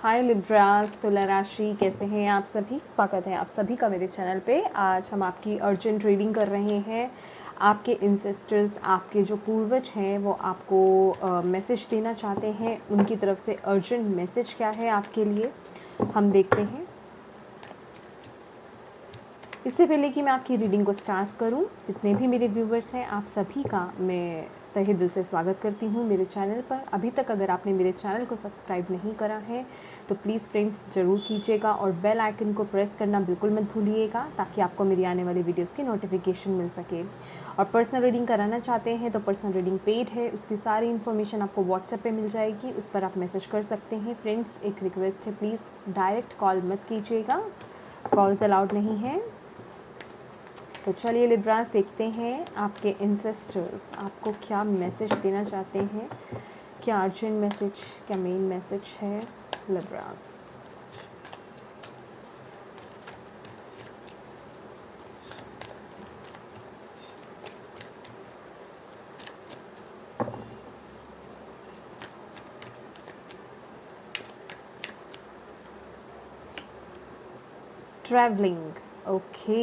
हाय Libras, तुला राशि, कैसे हैं आप सभी। स्वागत है आप सभी का मेरे चैनल पे। आज हम आपकी अर्जेंट रीडिंग कर रहे हैं। आपके इंसेस्टर्स, आपके जो पूर्वज हैं, वो आपको मैसेज देना चाहते हैं। उनकी तरफ से अर्जेंट मैसेज क्या है आपके लिए, हम देखते हैं। इससे पहले कि मैं आपकी रीडिंग को स्टार्ट करूं, जितने भी मेरे व्यूवर्स हैं, आप सभी का मैं तहे दिल से स्वागत करती हूं मेरे चैनल पर। अभी तक अगर आपने मेरे चैनल को सब्सक्राइब नहीं करा है तो प्लीज़ फ्रेंड्स ज़रूर कीजिएगा और बेल आइकन को प्रेस करना बिल्कुल मत भूलिएगा, ताकि आपको मेरी आने वाली वीडियोस की नोटिफिकेशन मिल सके। और पर्सनल रीडिंग कराना चाहते हैं तो पर्सनल रीडिंग पेड है, उसकी सारी इन्फॉर्मेशन आपको व्हाट्सएप पे मिल जाएगी, उस पर आप मैसेज कर सकते हैं। फ्रेंड्स, एक रिक्वेस्ट है, प्लीज़ डायरेक्ट कॉल मत कीजिएगा, कॉल्स अलाउड नहीं है। तो चलिए लिब्रास, देखते हैं आपके इंसेस्टर्स आपको क्या मैसेज देना चाहते हैं। क्या अर्जेंट मैसेज, क्या मेन मैसेज है Libras. Travelling, okay.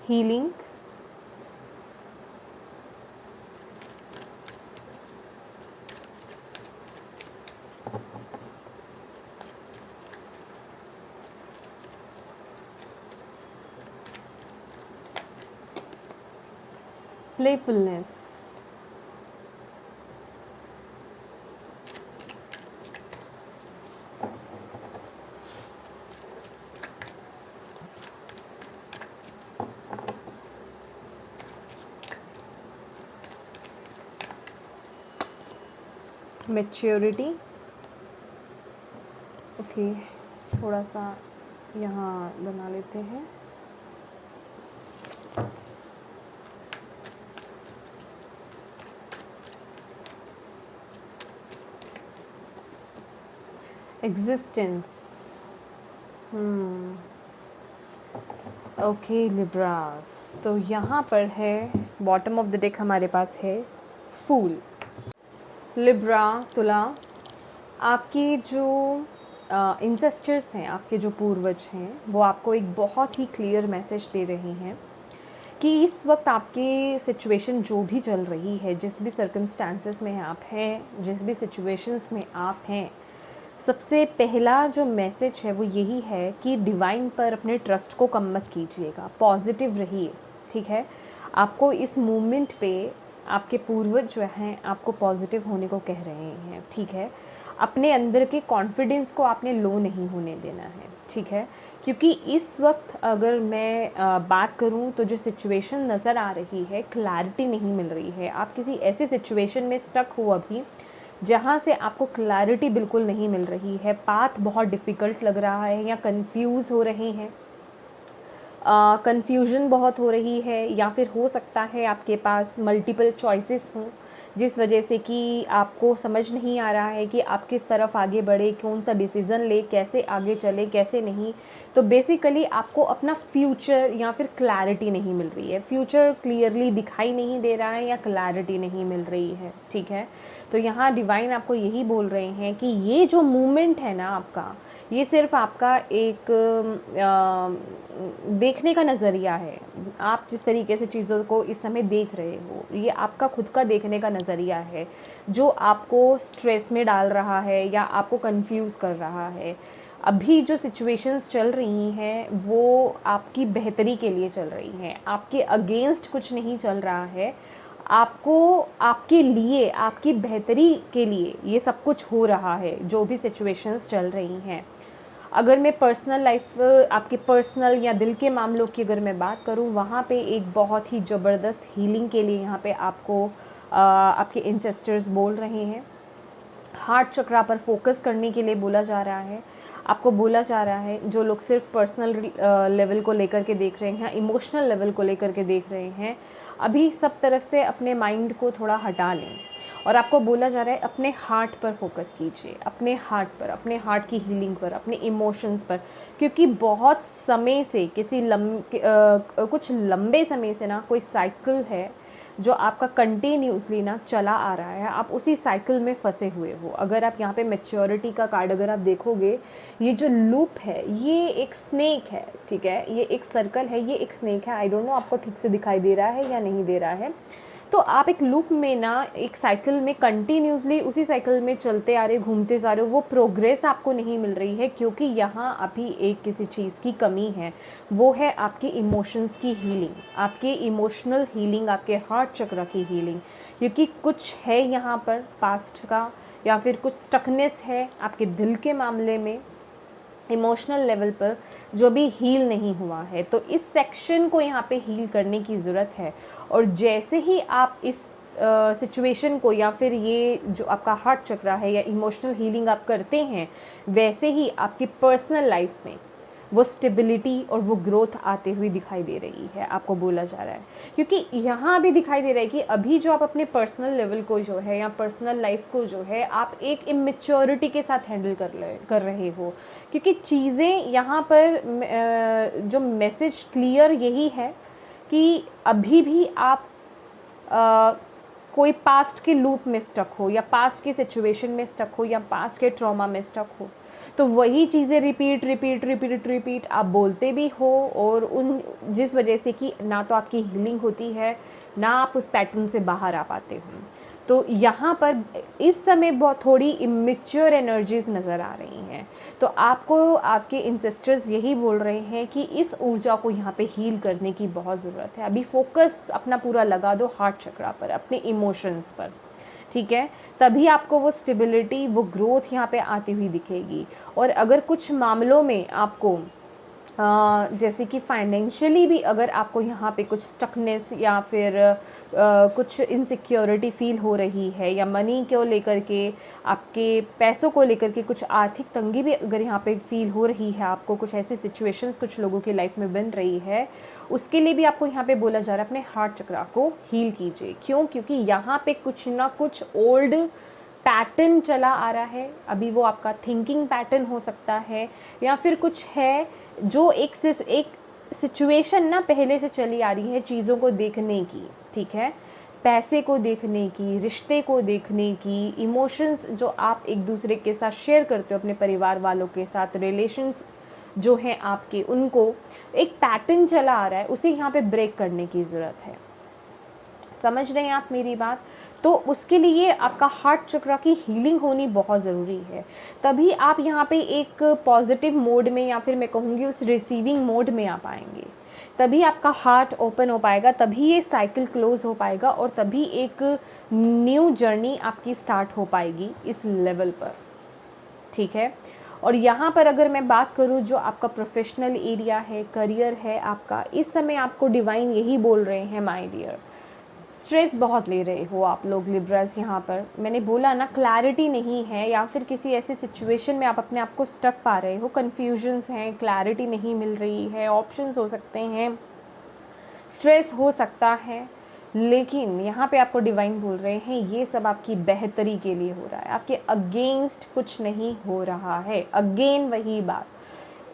Healing, playfulness, maturity, okay. थोड़ा सा यहाँ बना लेते हैं। Existence, okay Libras. तो यहाँ पर है बॉटम ऑफ द डेक, हमारे पास है फूल। लिब्रा, तुला, आपके जो इंसेस्टर्स हैं, आपके जो पूर्वज हैं, वो आपको एक बहुत ही क्लियर मैसेज दे रहे हैं कि इस वक्त आपकी सिचुएशन जो भी चल रही है, जिस भी सर्कमस्टांसेस में आप हैं, जिस भी सिचुएशंस में आप हैं, सबसे पहला जो मैसेज है वो यही है कि डिवाइन पर अपने ट्रस्ट को कम मत कीजिएगा, पॉजिटिव रहिए, ठीक है। आपको इस मूवमेंट पे आपके पूर्वज जो हैं आपको पॉजिटिव होने को कह रहे हैं, ठीक है। अपने अंदर के कॉन्फिडेंस को आपने लो नहीं होने देना है, ठीक है। क्योंकि इस वक्त अगर मैं बात करूं तो जो सिचुएशन नज़र आ रही है, क्लैरिटी नहीं मिल रही है। आप किसी ऐसी सिचुएशन में स्टक हो अभी जहाँ से आपको क्लैरिटी बिल्कुल नहीं मिल रही है, पाथ बहुत डिफ़िकल्ट लग रहा है, या कंफ्यूज हो रहे हैं, कन्फ्यूजन बहुत हो रही है, या फिर हो सकता है आपके पास मल्टीपल चॉइसेस हों, जिस वजह से कि आपको समझ नहीं आ रहा है कि आप किस तरफ आगे बढ़े, कौन सा डिसीज़न ले, कैसे आगे चले, कैसे नहीं। तो बेसिकली आपको अपना फ्यूचर या फिर क्लैरिटी नहीं मिल रही है, फ्यूचर क्लियरली दिखाई नहीं दे रहा है, या क्लैरिटी नहीं मिल रही है, ठीक है। तो यहाँ डिवाइन आपको यही बोल रहे हैं कि ये जो मूवमेंट है ना आपका, ये सिर्फ आपका एक देखने का नज़रिया है। आप जिस तरीके से चीज़ों को इस समय देख रहे हो, ये आपका खुद का देखने का नज़रिया है, जो आपको स्ट्रेस में डाल रहा है या आपको कंफ्यूज कर रहा है। अभी जो सिचुएशंस चल रही हैं वो आपकी बेहतरी के लिए चल रही हैं, आपके अगेंस्ट कुछ नहीं चल रहा है। आपको, आपके लिए, आपकी बेहतरी के लिए ये सब कुछ हो रहा है, जो भी सिचुएशंस चल रही हैं। अगर मैं पर्सनल लाइफ, आपके पर्सनल या दिल के मामलों की अगर मैं बात करूँ, वहाँ पे एक बहुत ही ज़बरदस्त हीलिंग के लिए यहाँ पे आपको आपके इंसेस्टर्स बोल रहे हैं। हार्ट चक्रा पर फोकस करने के लिए बोला जा रहा है। आपको बोला जा रहा है, जो लोग सिर्फ पर्सनल लेवल को लेकर के देख रहे हैं, इमोशनल लेवल को लेकर के देख रहे हैं, अभी सब तरफ से अपने माइंड को थोड़ा हटा लें और आपको बोला जा रहा है अपने हार्ट पर फोकस कीजिए, अपने हार्ट पर, अपने हार्ट की हीलिंग पर, अपने इमोशंस पर, क्योंकि बहुत समय से कुछ लंबे समय से ना कोई साइकिल है जो आपका कंटिन्यूसली ना चला आ रहा है, आप उसी साइकिल में फंसे हुए हो। अगर आप यहाँ पे मैच्योरिटी का कार्ड अगर आप देखोगे, ये जो लूप है ये एक स्नेक है, ठीक है, ये एक सर्कल है, ये एक स्नेक है। आई डोंट नो आपको ठीक से दिखाई दे रहा है या नहीं दे रहा है। तो आप एक लूप में ना, एक साइकिल में कंटिन्यूसली उसी साइकिल में चलते आ रहे, घूमते जा रहे हो, वो प्रोग्रेस आपको नहीं मिल रही है, क्योंकि यहाँ अभी एक किसी चीज़ की कमी है। वो है आपके इमोशंस की हीलिंग, आपके इमोशनल हीलिंग, आपके हार्ट चक्र की हीलिंग, क्योंकि कुछ है यहाँ पर पास्ट का, या फिर कुछ स्टकनेस है आपके दिल के मामले में, इमोशनल लेवल पर, जो भी हील नहीं हुआ है। तो इस सेक्शन को यहाँ पे हील करने की ज़रूरत है। और जैसे ही आप इस सिचुएशन को, या फिर ये जो आपका हार्ट चक्र है या इमोशनल हीलिंग आप करते हैं, वैसे ही आपकी पर्सनल लाइफ में वो स्टेबिलिटी और वो ग्रोथ आते हुए दिखाई दे रही है, आपको बोला जा रहा है। क्योंकि यहाँ भी दिखाई दे रहा है कि अभी जो आप अपने पर्सनल लेवल को जो है, या पर्सनल लाइफ को जो है, आप एक इमेच्योरिटी के साथ हैंडल कर रहे हो। क्योंकि चीज़ें यहाँ पर जो मैसेज क्लियर यही है कि अभी भी आप कोई पास्ट के लूप में स्टक हो, या पास्ट के सिचुएशन में स्टक हो, या पास्ट के ट्रॉमा में स्टक हो, तो वही चीज़ें रिपीट आप बोलते भी हो, और उन जिस वजह से कि ना तो आपकी हीलिंग होती है, ना आप उस पैटर्न से बाहर आ पाते हो। तो यहाँ पर इस समय बहुत थोड़ी इमेच्योर एनर्जीज नज़र आ रही हैं। तो आपको आपके इंसेस्टर्स यही बोल रहे हैं कि इस ऊर्जा को यहाँ पे हील करने की बहुत ज़रूरत है। अभी फोकस अपना पूरा लगा दो हार्ट चक्रा पर, अपने इमोशंस पर, ठीक है, तभी आपको वो स्टेबिलिटी, वो ग्रोथ यहाँ पे आती हुई दिखेगी। और अगर कुछ मामलों में आपको जैसे कि फाइनेंशियली भी अगर आपको यहाँ पे कुछ स्टकनेस, या फिर कुछ इनसिक्योरिटी फील हो रही है, या मनी को लेकर के, आपके पैसों को लेकर के कुछ आर्थिक तंगी भी अगर यहाँ पे फील हो रही है, आपको कुछ ऐसी सिचुएशंस कुछ लोगों की लाइफ में बन रही है, उसके लिए भी आपको यहाँ पे बोला जा रहा है अपने हार्ट चक्रा को हील कीजिए। क्यों? क्योंकि यहाँ पे कुछ ना कुछ ओल्ड पैटर्न चला आ रहा है। अभी वो आपका थिंकिंग पैटर्न हो सकता है, या फिर कुछ है जो एक सिचुएशन ना पहले से चली आ रही है, चीज़ों को देखने की, ठीक है, पैसे को देखने की, रिश्ते को देखने की, इमोशंस जो आप एक दूसरे के साथ शेयर करते हो, अपने परिवार वालों के साथ, रिलेशंस जो हैं आपके, उनको एक पैटर्न चला आ रहा है, उसे यहाँ पे ब्रेक करने की ज़रूरत है। समझ रहे हैं आप मेरी बात? तो उसके लिए आपका हार्ट चक्र की हीलिंग होनी बहुत ज़रूरी है। तभी आप यहाँ पे एक पॉजिटिव मोड में, या फिर मैं कहूँगी उस रिसीविंग मोड में आ पाएंगे, तभी आपका हार्ट ओपन हो पाएगा, तभी ये साइकिल क्लोज हो पाएगा, और तभी एक न्यू जर्नी आपकी स्टार्ट हो पाएगी इस लेवल पर, ठीक है। और यहाँ पर अगर मैं बात करूँ जो आपका प्रोफेशनल एरिया है, करियर है आपका, इस समय आपको डिवाइन यही बोल रहे हैं, माय डियर, स्ट्रेस बहुत ले रहे हो आप लोग लिब्रास। यहाँ पर मैंने बोला ना, क्लैरिटी नहीं है, या फिर किसी ऐसी सिचुएशन में आप अपने आप को स्टक पा रहे हो, कन्फ्यूजन्स हैं, क्लैरिटी नहीं मिल रही है, ऑप्शंस हो सकते हैं, स्ट्रेस हो सकता है, लेकिन यहाँ पे आपको डिवाइन बोल रहे हैं ये सब आपकी बेहतरी के लिए हो रहा है, आपके अगेंस्ट कुछ नहीं हो रहा है। अगेन वही बात,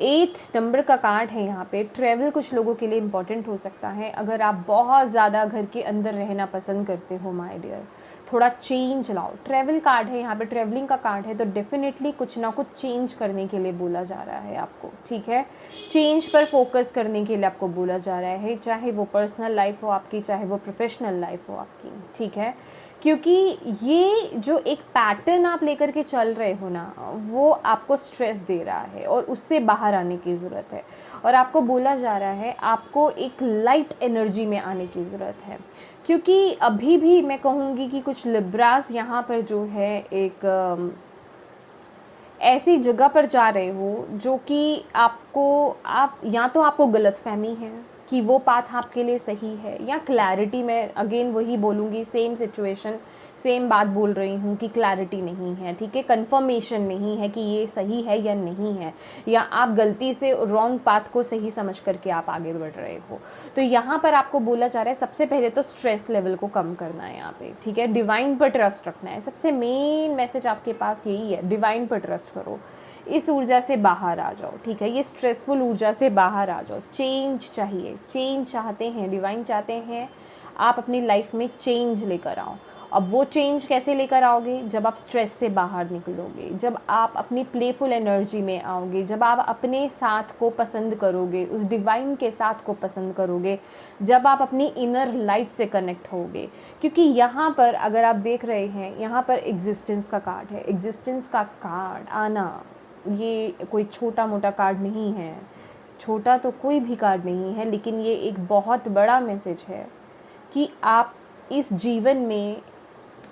8 नंबर का कार्ड है यहाँ पे। ट्रैवल कुछ लोगों के लिए इम्पॉर्टेंट हो सकता है। अगर आप बहुत ज़्यादा घर के अंदर रहना पसंद करते हो माय डियर, थोड़ा चेंज लाओ। ट्रैवल कार्ड है यहाँ पे, ट्रैवलिंग का कार्ड है, तो डेफिनेटली कुछ ना कुछ चेंज करने के लिए बोला जा रहा है आपको, ठीक है। चेंज पर फोकस करने के लिए आपको बोला जा रहा है, चाहे वो पर्सनल लाइफ हो आपकी, चाहे वो प्रोफेशनल लाइफ हो आपकी, ठीक है। क्योंकि ये जो एक पैटर्न आप लेकर के चल रहे हो ना, वो आपको स्ट्रेस दे रहा है, और उससे बाहर आने की ज़रूरत है। और आपको बोला जा रहा है आपको एक लाइट एनर्जी में आने की ज़रूरत है, क्योंकि अभी भी मैं कहूँगी कि कुछ लिब्रास यहाँ पर जो है एक ऐसी जगह पर जा रहे हो जो कि आप या तो आपको गलतफहमी है कि वो पाथ आपके लिए सही है, या क्लैरिटी में अगेन वही बोलूँगी, सेम सिचुएशन, सेम बात बोल रही हूँ कि क्लैरिटी नहीं है, ठीक है, कंफर्मेशन नहीं है कि ये सही है या नहीं है, या आप गलती से रॉन्ग पाथ को सही समझ करके आप आगे बढ़ रहे हो। तो यहाँ पर आपको बोला जा रहा है सबसे पहले तो स्ट्रेस लेवल को कम करना है यहाँ पे, ठीक है, डिवाइन पर ट्रस्ट रखना है। सबसे मेन मैसेज आपके पास यही है, डिवाइन पर ट्रस्ट करो, इस ऊर्जा से बाहर आ जाओ, ठीक है, ये स्ट्रेसफुल ऊर्जा से बाहर आ जाओ। चेंज चाहिए, चेंज चाहते हैं, डिवाइन चाहते हैं आप अपनी लाइफ में चेंज लेकर आओ। अब वो चेंज कैसे लेकर आओगे? जब आप स्ट्रेस से बाहर निकलोगे, जब आप अपनी प्लेफुल एनर्जी में आओगे, जब आप अपने साथ को पसंद करोगे, उस डिवाइन के साथ को पसंद करोगे, जब आप अपनी इनर लाइट से कनेक्ट होगे। क्योंकि यहाँ पर अगर आप देख रहे हैं, यहाँ पर एग्जिस्टेंस का कार्ड है। एग्जिस्टेंस का कार्ड आना, ये कोई छोटा मोटा कार्ड नहीं है, छोटा तो कोई भी कार्ड नहीं है, लेकिन ये एक बहुत बड़ा मैसेज है कि आप इस जीवन में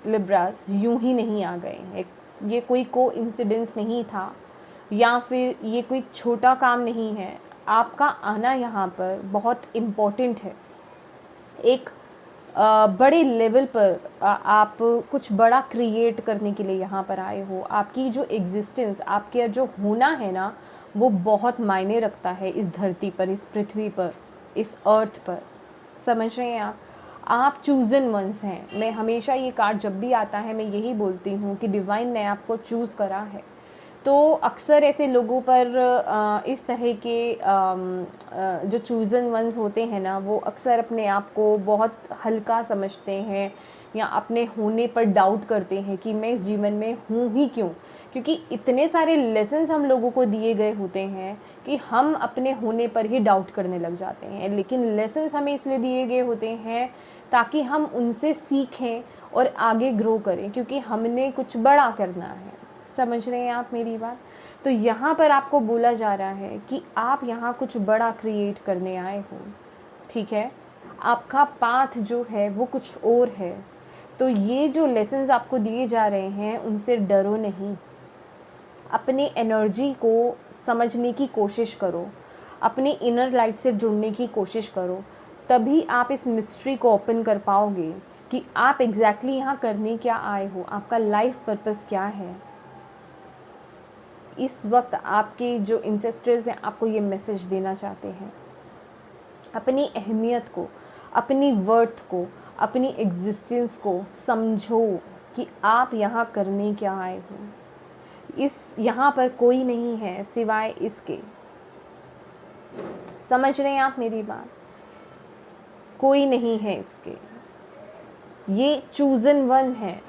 लिब्रास यूं ही नहीं आ गए हैं। ये कोई कोइंसिडेंस नहीं था, या फिर ये कोई छोटा काम नहीं है। आपका आना यहाँ पर बहुत इम्पोर्टेंट है। एक बड़े लेवल पर आप कुछ बड़ा क्रिएट करने के लिए यहाँ पर आए हो। आपकी जो एग्जिस्टेंस, आपके जो होना है ना, वो बहुत मायने रखता है इस धरती पर, इस पृथ्वी पर, इस अर्थ पर। समझ रहे हैं आप चूज़न वंस हैं। मैं हमेशा ये कार्ड जब भी आता है मैं यही बोलती हूँ कि डिवाइन ने आपको चूज़ करा है। तो अक्सर ऐसे लोगों पर इस तरह के जो चूज़न वंस होते हैं ना, वो अक्सर अपने आप को बहुत हल्का समझते हैं, या अपने होने पर डाउट करते हैं कि मैं इस जीवन में हूँ ही क्यों। क्योंकि इतने सारे लेसन्स हम लोगों को दिए गए होते हैं कि हम अपने होने पर ही डाउट करने लग जाते हैं। लेकिन लेसन्स हमें इसलिए दिए गए होते हैं ताकि हम उनसे सीखें और आगे ग्रो करें, क्योंकि हमने कुछ बड़ा करना है। समझ रहे हैं आप मेरी बात? तो यहाँ पर आपको बोला जा रहा है कि आप यहाँ कुछ बड़ा क्रिएट करने आए हो, ठीक है, आपका पाथ जो है वो कुछ और है। तो ये जो लेसन्स आपको दिए जा रहे हैं उनसे डरो नहीं, अपनी एनर्जी को समझने की कोशिश करो, अपनी इनर लाइट से जुड़ने की कोशिश करो, तभी आप इस मिस्ट्री को ओपन कर पाओगे कि आप एग्जैक्टली यहाँ करने क्या आए हो, आपका लाइफ पर्पस क्या है। इस वक्त आपके जो इंसेस्टर्स हैं आपको ये मैसेज देना चाहते हैं। अपनी अहमियत को, अपनी वर्थ को, अपनी एग्जिस्टेंस को समझो कि आप यहाँ करने क्या आए हो। इस यहाँ पर कोई नहीं है सिवाय इसके। समझ रहे हैं आप मेरी बात? कोई नहीं है इसके। ये चूज़न वन है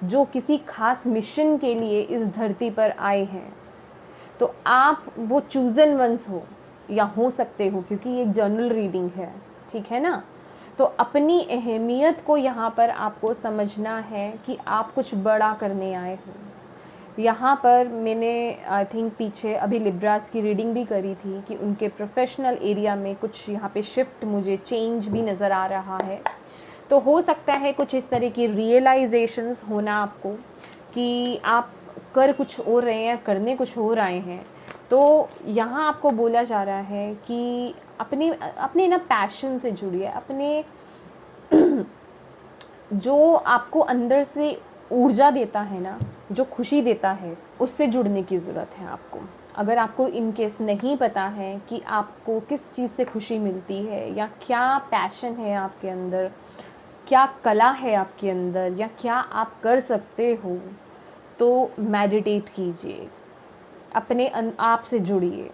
जो किसी खास मिशन के लिए इस धरती पर आए हैं। तो आप वो चूज़न वंस हो या हो सकते हो, क्योंकि ये एक जनरल रीडिंग है, ठीक है ना। तो अपनी अहमियत को यहाँ पर आपको समझना है कि आप कुछ बड़ा करने आए हो। यहाँ पर मैंने आई थिंक पीछे अभी लिब्रास की रीडिंग भी करी थी कि उनके प्रोफेशनल एरिया में कुछ यहाँ पे शिफ्ट, मुझे चेंज भी नज़र आ रहा है। तो हो सकता है कुछ इस तरह की रियलाइजेशंस होना आपको कि आप कर कुछ और रहे हैं, करने कुछ और आए हैं। तो यहाँ आपको बोला जा रहा है कि अपने अपने ना पैशन से जुड़िए, अपने जो आपको अंदर से ऊर्जा देता है ना, जो खुशी देता है, उससे जुड़ने की ज़रूरत है आपको। अगर आपको इन केस नहीं पता है कि आपको किस चीज़ से खुशी मिलती है, या क्या पैशन है आपके अंदर, क्या कला है आपके अंदर, या क्या आप कर सकते हो, तो मेडिटेट कीजिए, अपने आप से जुड़िए,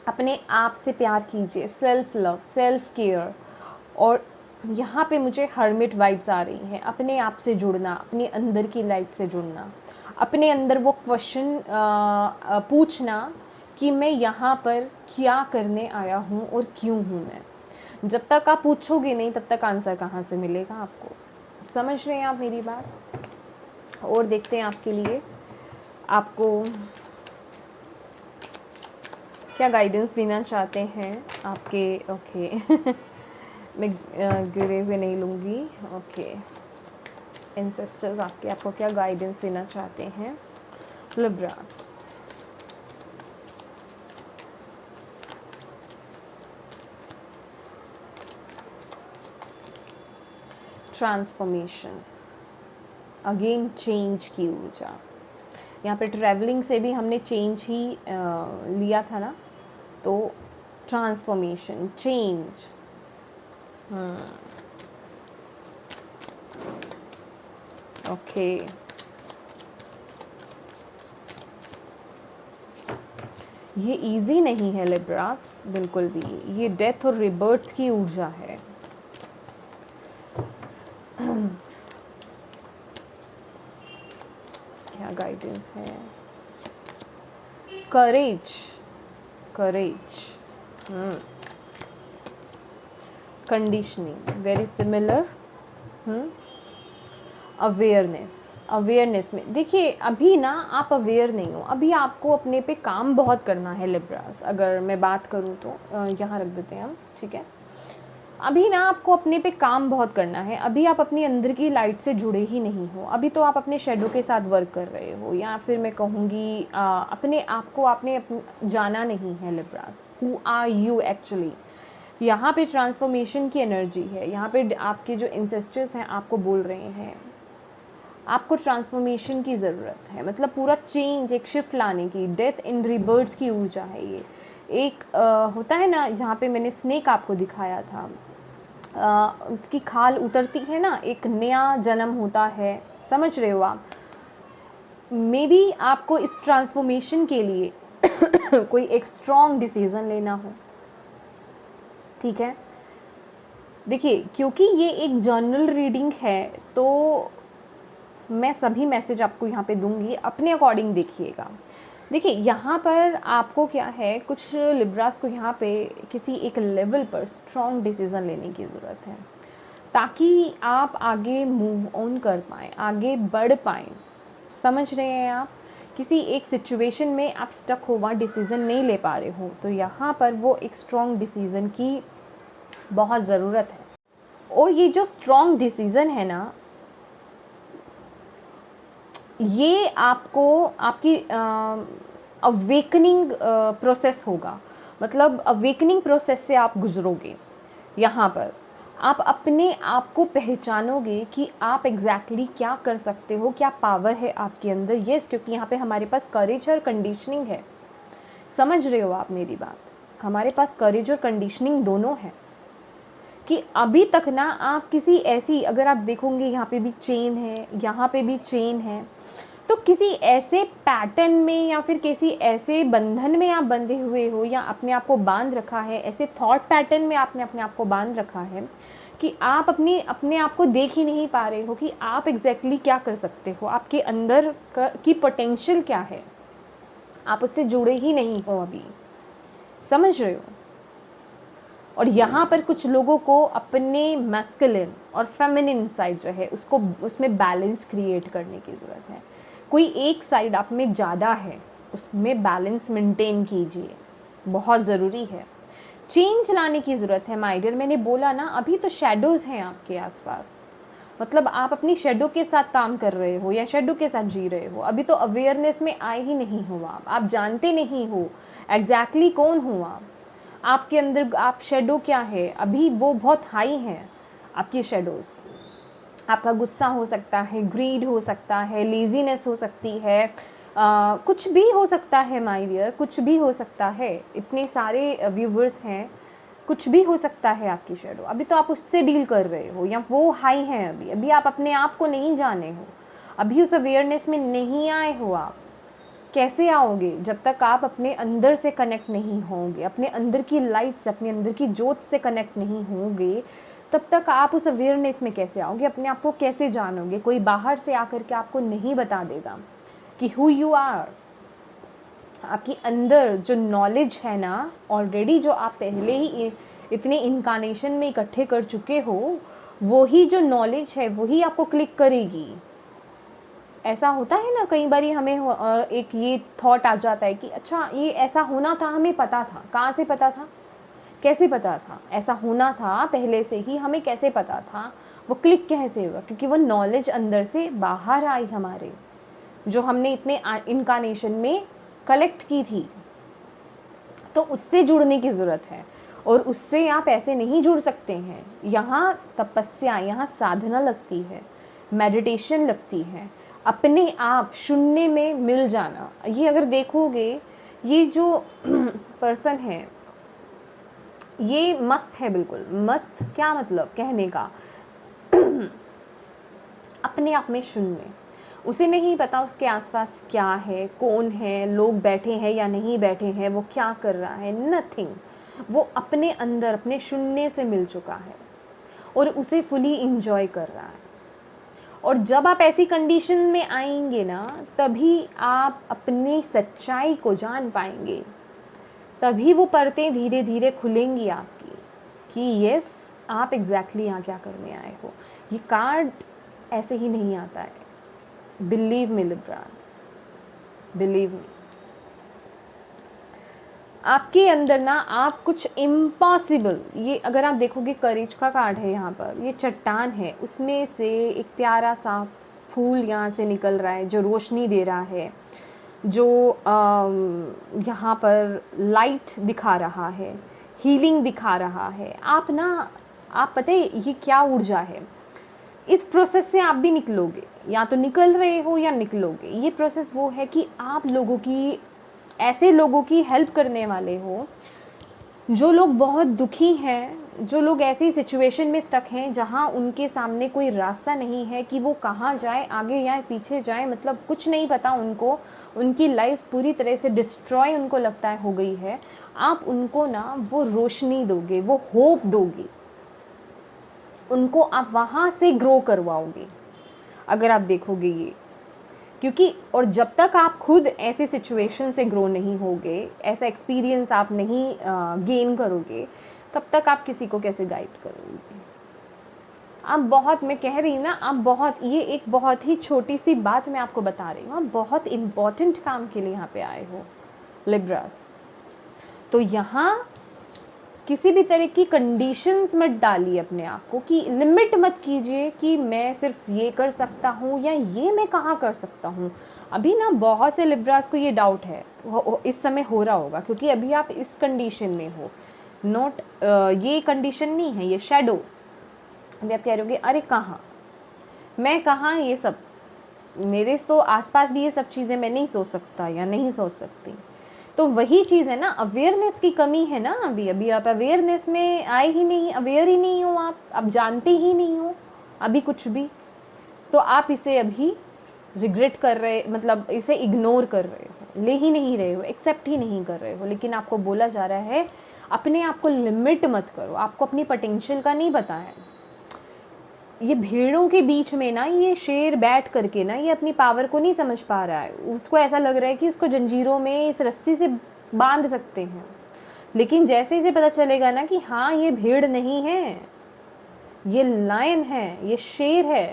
अपने आप से प्यार कीजिए, सेल्फ लव, सेल्फ केयर। और यहाँ पे मुझे हर्मिट वाइब्स आ रही हैं। अपने आप से जुड़ना, अपने अंदर की लाइट से जुड़ना, अपने अंदर वो क्वेश्चन पूछना कि मैं यहाँ पर क्या करने आया हूँ और क्यों हूँ मैं। जब तक आप पूछोगे नहीं तब तक आंसर कहाँ से मिलेगा आपको। समझ रहे हैं आप मेरी बात? और देखते हैं आपके लिए आपको क्या गाइडेंस देना चाहते हैं आपके। ओके मैं गिरे हुए नहीं लूँगी। ओके, एंसेस्टर्स आपको क्या गाइडेंस देना चाहते हैं। लिब्रास, ट्रांसफॉर्मेशन, अगेन चेंज की ऊर्जा। यहाँ पे ट्रैवलिंग से भी हमने चेंज ही लिया था ना, तो ट्रांसफॉर्मेशन, चेंज। ओके, ये इजी नहीं है लिब्रास, बिल्कुल भी। ये डेथ और रिबर्थ की ऊर्जा है। क्या गाइडेंस है? Courage, courage, conditioning, very similar. Awareness, awareness में देखिए, अभी ना आप अवेयर नहीं हो, अभी आपको अपने पे काम बहुत करना है लिब्रास। अगर मैं बात करूँ तो यहाँ रख देते हैं हम, ठीक है। अभी ना आपको अपने पे काम बहुत करना है। अभी आप अपनी अंदर की लाइट से जुड़े ही नहीं हो। अभी तो आप अपने शेडो के साथ वर्क कर रहे हो, या फिर मैं कहूँगी अपने आप को आपने जाना नहीं है लिब्रास। Who are you actually? यहाँ पे ट्रांसफॉर्मेशन की एनर्जी है। यहाँ पे आपके जो इंसेस्टर्स हैं आपको बोल रहे हैं आपको ट्रांसफॉर्मेशन की ज़रूरत है, मतलब पूरा चेंज, एक शिफ्ट लाने की। डेथ इन रिबर्थ की ऊर्जा है ये। एक होता है ना, जहाँ पे मैंने स्नेक आपको दिखाया था, उसकी खाल उतरती है ना, एक नया जन्म होता है, समझ रहे हो आप? मे बी आपको इस ट्रांसफॉर्मेशन के लिए कोई एक स्ट्रॉन्ग डिसीज़न लेना हो, ठीक है। देखिए, क्योंकि ये एक जर्नल रीडिंग है, तो मैं सभी मैसेज आपको यहाँ पे दूंगी, अपने अकॉर्डिंग देखिएगा। देखिए, यहाँ पर आपको क्या है, कुछ लिब्रास को यहाँ पे किसी एक लेवल पर स्ट्रॉन्ग डिसीज़न लेने की ज़रूरत है, ताकि आप आगे मूव ऑन कर पाएँ, आगे बढ़ पाएँ। समझ रहे हैं आप? किसी एक सिचुएशन में आप स्टक हो, वहाँ डिसीज़न नहीं ले पा रहे हो, तो यहाँ पर वो एक स्ट्रॉन्ग डिसीज़न की बहुत ज़रूरत है। और ये जो स्ट्रॉन्ग डिसीज़न है ना, ये आपको आपकी अवेकनिंग प्रोसेस होगा, मतलब अवेकनिंग प्रोसेस से आप गुजरोगे। यहाँ पर आप अपने आप को पहचानोगे कि आप एग्जैक्टली क्या कर सकते हो, क्या पावर है आपके अंदर। यस, क्योंकि यहाँ पे हमारे पास करेज और कंडीशनिंग है। समझ रहे हो आप मेरी बात? हमारे पास करेज और कंडीशनिंग दोनों है। कि अभी तक ना आप किसी ऐसी, अगर आप देखोगे यहाँ पे भी चेन है, यहाँ पे भी चेन है, तो किसी ऐसे पैटर्न में या फिर किसी ऐसे बंधन में आप बंधे हुए हो, या अपने आप को बांध रखा है, ऐसे थॉट पैटर्न में आपने अपने आप को बांध रखा है कि आप अपने आप को देख ही नहीं पा रहे हो कि आप एग्जैक्टली क्या कर सकते हो, आपके अंदर की पोटेंशियल क्या है। आप उससे जुड़े ही नहीं हो अभी, समझ रहे हो? और यहाँ पर कुछ लोगों को अपने मैस्कुलिन और फेमिनिन साइड जो है उसको, उसमें बैलेंस क्रिएट करने की ज़रूरत है। कोई एक साइड आप में ज़्यादा है, उसमें बैलेंस मेंटेन कीजिए, बहुत ज़रूरी है। चेंज लाने की ज़रूरत है माय डियर। मैंने बोला ना, अभी तो शेडोज़ हैं आपके आसपास, मतलब आप अपनी शेडो के साथ काम कर रहे हो या शेडो के साथ जी रहे हो। अभी तो अवेयरनेस में आए ही नहीं हो आप जानते नहीं हो एग्जैक्टली कौन हो आप, आपके अंदर आप शेडो क्या है अभी, वो बहुत हाई हैं आपकी शेडोज़। आपका गुस्सा हो सकता है, ग्रीड हो सकता है, लेज़ीनेस हो सकती है, कुछ भी हो सकता है माय डियर, कुछ भी हो सकता है। इतने सारे व्यूवर्स हैं, कुछ भी हो सकता है आपकी शेडो। अभी तो आप उससे डील कर रहे हो, या वो हाई हैं अभी आप अपने आप को नहीं जाने हो, अभी उस अवेयरनेस में नहीं आए हो। आप कैसे आओगे? जब तक आप अपने अंदर से कनेक्ट नहीं होंगे, अपने अंदर की लाइट से, अपने अंदर की जोत से कनेक्ट नहीं होंगे, तब तक आप उस अवेयरनेस में कैसे आओगे? अपने आप को कैसे जानोगे? कोई बाहर से आकर के आपको नहीं बता देगा कि हु यू आर। आपके अंदर जो नॉलेज है ना ऑलरेडी, जो आप पहले ही इतने इनकारनेशन में इकट्ठे कर चुके हो, वही जो नॉलेज है वही आपको क्लिक करेगी। ऐसा होता है ना, कई बार हमें एक ये थॉट आ जाता है कि अच्छा ये ऐसा होना था, हमें पता था। कहाँ से पता था? कैसे पता था? ऐसा होना था पहले से ही, हमें कैसे पता था? वो क्लिक कैसे हुआ? क्योंकि वो नॉलेज अंदर से बाहर आई हमारे, जो हमने इतने इनकारनेशन में कलेक्ट की थी। तो उससे जुड़ने की ज़रूरत है, और उससे आप ऐसे नहीं जुड़ सकते हैं। यहाँ तपस्या, यहाँ साधना लगती है, मेडिटेशन लगती है, अपने आप शून्य में मिल जाना। ये अगर देखोगे, ये जो पर्सन है ये मस्त है, बिल्कुल मस्त। क्या मतलब कहने का अपने आप में शून्य, उसे नहीं पता उसके आसपास क्या है, कौन है, लोग बैठे हैं या नहीं बैठे हैं, वो क्या कर रहा है, नथिंग। वो अपने अंदर अपने शून्य से मिल चुका है और उसे फुली इंजॉय कर रहा है। और जब आप ऐसी कंडीशन में आएंगे ना, तभी आप अपनी सच्चाई को जान पाएंगे, तभी वो परतें धीरे धीरे खुलेंगी आपकी कि यस, आप एग्जैक्टली यहाँ क्या करने आए हो। ये कार्ड ऐसे ही नहीं आता है, believe me Libras, believe me. आपके अंदर ना आप कुछ इम्पॉसिबल, ये अगर आप देखोगे करेज का कार्ड है यहाँ पर, ये चट्टान है, उसमें से एक प्यारा सा फूल यहाँ से निकल रहा है जो रोशनी दे रहा है, जो यहाँ पर लाइट दिखा रहा है, हीलिंग दिखा रहा है। आप पता है ये क्या ऊर्जा है, इस प्रोसेस से आप भी निकलोगे, या तो निकल रहे हो या निकलोगे। ये प्रोसेस वो है कि आप लोगों की, ऐसे लोगों की हेल्प करने वाले हो जो लोग बहुत दुखी हैं, जो लोग ऐसी सिचुएशन में स्टक हैं जहां उनके सामने कोई रास्ता नहीं है कि वो कहाँ जाए, आगे या पीछे जाए, मतलब कुछ नहीं पता उनको, उनकी लाइफ पूरी तरह से डिस्ट्रॉय उनको लगता है हो गई है। आप उनको ना वो रोशनी दोगे, वो होप दोगे, उनको आप वहाँ से ग्रो करवाओगे अगर आप देखोगे ये। क्योंकि और जब तक आप खुद ऐसे सिचुएशन से ग्रो नहीं होगे, ऐसा एक्सपीरियंस आप नहीं गेन करोगे, तब तक आप किसी को कैसे गाइड करोगे। आप बहुत, मैं कह रही हूँ ना, आप बहुत, ये एक बहुत ही छोटी सी बात मैं आपको बता रही हूँ, आप बहुत इम्पॉर्टेंट काम के लिए यहाँ पे आए हो लिब्रास। तो यहाँ किसी भी तरह की कंडीशंस मत डालिए अपने आप को, कि लिमिट मत कीजिए कि मैं सिर्फ ये कर सकता हूँ या ये मैं कहाँ कर सकता हूँ। अभी ना बहुत से लिब्रास को ये डाउट है, इस समय हो रहा होगा, क्योंकि अभी आप इस कंडीशन में हो, नॉट ये कंडीशन नहीं है, ये शैडो। अभी आप कह रहे होगे अरे कहाँ, मैं कहाँ, ये सब मेरे तो आसपास भी ये सब चीज़ें मैं नहीं सोच सकता या नहीं सोच सकती। तो वही चीज़ है ना, अवेयरनेस की कमी है ना। अभी आप अवेयरनेस में आए ही नहीं, अवेयर ही नहीं हो, आप जानते ही नहीं हो अभी कुछ भी। तो आप इसे अभी रिग्रेट कर रहे, मतलब इसे इग्नोर कर रहे हो, ले ही नहीं रहे हो, एक्सेप्ट ही नहीं कर रहे हो। लेकिन आपको बोला जा रहा है अपने आप को लिमिट मत करो, आपको अपनी पोटेंशियल का नहीं पता है। ये भीड़ों के बीच में ना ये शेर बैठ करके ना ये अपनी पावर को नहीं समझ पा रहा है, उसको ऐसा लग रहा है कि उसको जंजीरों में इस रस्सी से बांध सकते हैं। लेकिन जैसे इसे पता चलेगा ना कि हाँ ये भीड़ नहीं है, ये लायन है, ये शेर है,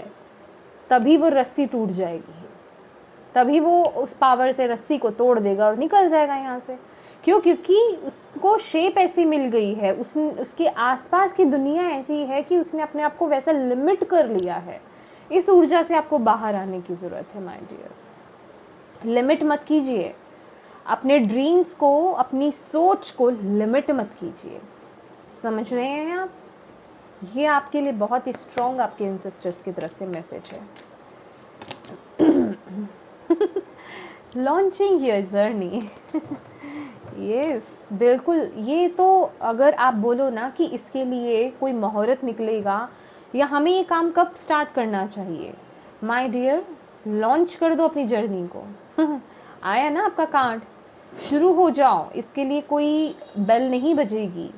तभी वो रस्सी टूट जाएगी, तभी वो उस पावर से रस्सी को तोड़ देगा और निकल जाएगा यहाँ से। क्यों? क्योंकि उसको शेप ऐसी मिल गई है, उसके आसपास की दुनिया ऐसी है कि उसने अपने आप को वैसा लिमिट कर लिया है। इस ऊर्जा से आपको बाहर आने की ज़रूरत है माय डियर। लिमिट मत कीजिए अपने ड्रीम्स को, अपनी सोच को लिमिट मत कीजिए। समझ रहे हैं आप? ये आपके लिए बहुत ही स्ट्रॉन्ग आपके एंसेस्टर्स की तरफ से मैसेज है। Launching your journey. यस, बिल्कुल। ये तो अगर आप बोलो ना कि इसके लिए कोई मुहूर्त निकलेगा या हमें ये काम कब स्टार्ट करना चाहिए, माय डियर लॉन्च कर दो अपनी जर्नी को। आया ना आपका कार्ड, शुरू हो जाओ। इसके लिए कोई बेल नहीं बजेगी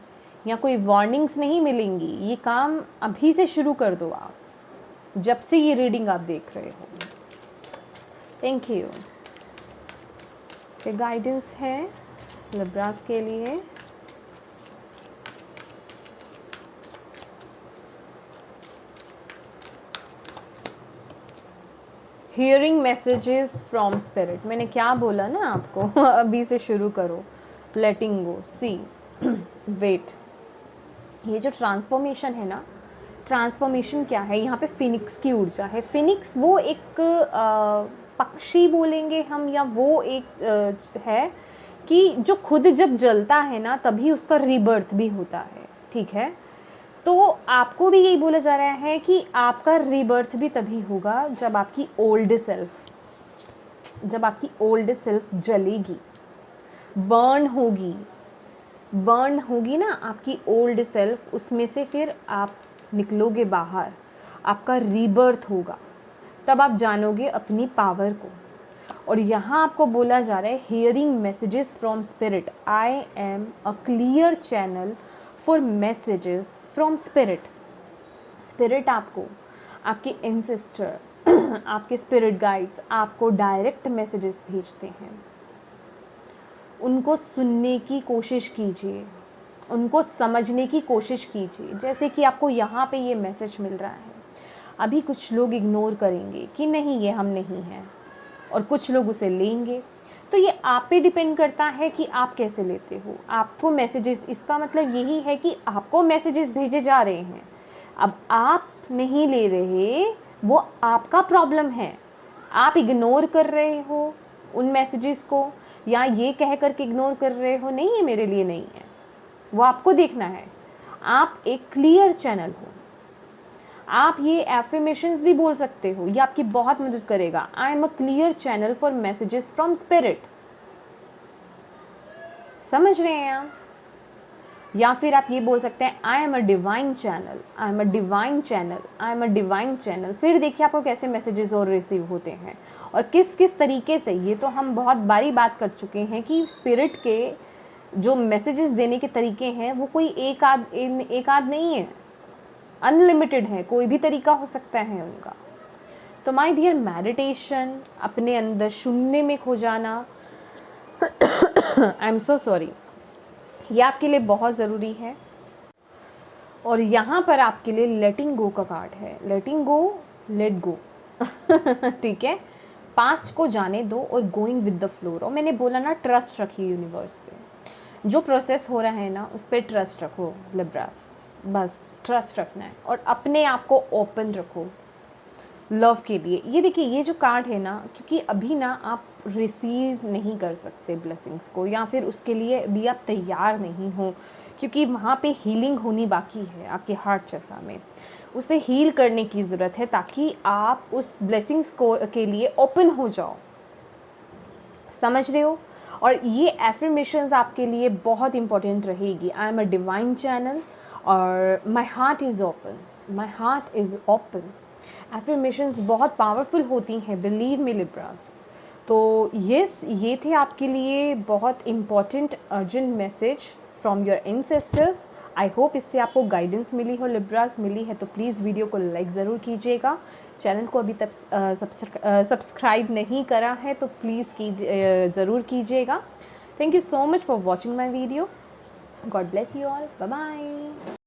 या कोई वार्निंग्स नहीं मिलेंगी, ये काम अभी से शुरू कर दो आप, जब से ये रीडिंग आप देख रहे हो। Thank you. गाइडेंस है लिब्रास के लिए। Hearing messages from spirit. मैंने क्या बोला ना आपको, अभी से शुरू करो, लेटिंग गो, सी, वेट। ये जो ट्रांसफॉर्मेशन है ना, ट्रांसफॉर्मेशन क्या है, यहाँ पे फिनिक्स की ऊर्जा है। फिनिक्स वो एक पक्षी बोलेंगे हम, या वो एक है कि जो खुद जब जलता है ना तभी उसका रीबर्थ भी होता है, ठीक है। तो आपको भी यही बोला जा रहा है कि आपका रीबर्थ भी तभी होगा जब आपकी ओल्ड सेल्फ जलेगी, बर्न होगी ना आपकी ओल्ड सेल्फ, उसमें से फिर आप निकलोगे बाहर, आपका रीबर्थ होगा, तब आप जानोगे अपनी पावर को। और यहाँ आपको बोला जा रहा है hearing messages from spirit, I am a clear channel for messages from spirit. Spirit आपको, आपके एंसेस्टर आपके स्पिरिट गाइड्स आपको डायरेक्ट मैसेजेस भेजते हैं। उनको सुनने की कोशिश कीजिए, उनको समझने की कोशिश कीजिए। जैसे कि आपको यहाँ पे ये मैसेज मिल रहा है, अभी कुछ लोग इग्नोर करेंगे कि नहीं ये हम नहीं हैं, और कुछ लोग उसे लेंगे। तो ये आप पे डिपेंड करता है कि आप कैसे लेते हो। आपको मैसेजेस, इसका मतलब यही है कि आपको मैसेजेस भेजे जा रहे हैं, अब आप नहीं ले रहे, वो आपका प्रॉब्लम है। आप इग्नोर कर रहे हो उन मैसेजेस को, या ये कह कर के इग्नोर कर रहे हो नहीं ये मेरे लिए नहीं है, वो आपको देखना है। आप एक क्लियर चैनल हो। आप ये एफर्मेशंस भी बोल सकते हो, ये आपकी बहुत मदद करेगा। आई am a clear channel for messages from spirit, समझ रहे हैं आप? या फिर आप ये बोल सकते हैं आई am a divine channel, I am a divine channel, I am a divine channel. फिर देखिए आपको कैसे मैसेजेस और रिसीव होते हैं और किस किस तरीके से। ये तो हम बहुत बारी बात कर चुके हैं कि स्पिरिट के जो मैसेजेस देने के तरीके हैं वो कोई एक आध नहीं है, अनलिमिटेड है, कोई भी तरीका हो सकता है उनका। तो माय डियर, मेडिटेशन, अपने अंदर शून्य में खो जाना, आई एम सो सॉरी, ये आपके लिए बहुत ज़रूरी है। और यहाँ पर आपके लिए लेटिंग गो का कार्ड है। लेटिंग गो, लेट गो ठीक है, पास्ट को जाने दो और गोइंग विद द फ्लो। और मैंने बोला ना, ट्रस्ट रखिए यूनिवर्स पे, जो प्रोसेस हो रहा है ना उस पर ट्रस्ट रखो लिब्रास, बस ट्रस्ट रखना है। और अपने आप को ओपन रखो लव के लिए। ये देखिए, ये जो कार्ड है ना, क्योंकि अभी ना आप रिसीव नहीं कर सकते ब्लेसिंग्स को, या फिर उसके लिए अभी आप तैयार नहीं हो, क्योंकि वहाँ पे हीलिंग होनी बाकी है आपके हार्ट चक्र में, उसे हील करने की ज़रूरत है ताकि आप उस ब्लेसिंग्स को के लिए ओपन हो जाओ, समझ रहे हो? और ये एफर्मेशंस आपके लिए बहुत इंपॉर्टेंट रहेगी। I am a divine channel और my heart is open, my heart is open. Affirmations बहुत पावरफुल होती हैं, बिलीव मी लिब्रास। तो यस, ये थे आपके लिए बहुत important urgent message from your ancestors. I hope इससे आपको गाइडेंस मिली हो लिब्रास। मिली है तो प्लीज़ वीडियो को लाइक ज़रूर कीजिएगा। चैनल को अभी तक सब्सक्राइब नहीं करा है तो प्लीज़ ज़रूर कीजिएगा। Thank you so much for watching my video. God bless you all, bye bye.